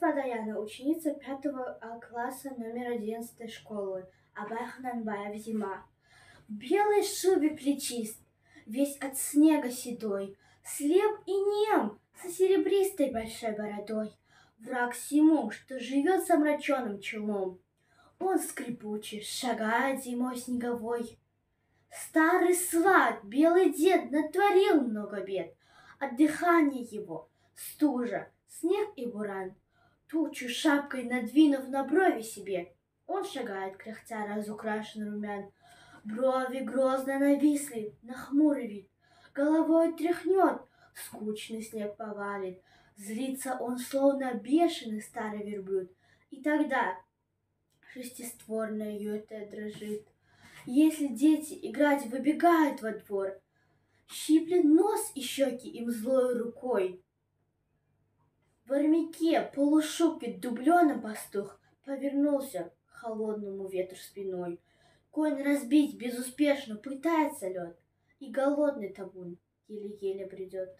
Даяна, ученица 5 класса номер 11 школы, Абай Хананбаев зима. В белой шубе плечист, весь от снега седой, слеп и нем, со серебристой большой бородой. Враг всему, что живет с омраченным челом. Он скрипучий, шагает зимой снеговой. Старый сват, белый дед, натворил много бед. От дыхания его стужа, снег и буран. Тучу шапкой надвинув на брови себе, он шагает, кряхтя разукрашен румян. Брови грозно нависли, на хмурый вид, головой тряхнет, скучный снег повалит. Злится он, словно бешеный старый верблюд, и тогда шестистворная юрта дрожит. Если дети играть выбегают во двор, щиплет нос и щеки им злой рукой. В армяке, полушубке, дубленом пастух повернулся к холодному ветру спиной. Конь разбить безуспешно пытается лед, и голодный табун еле-еле бредет.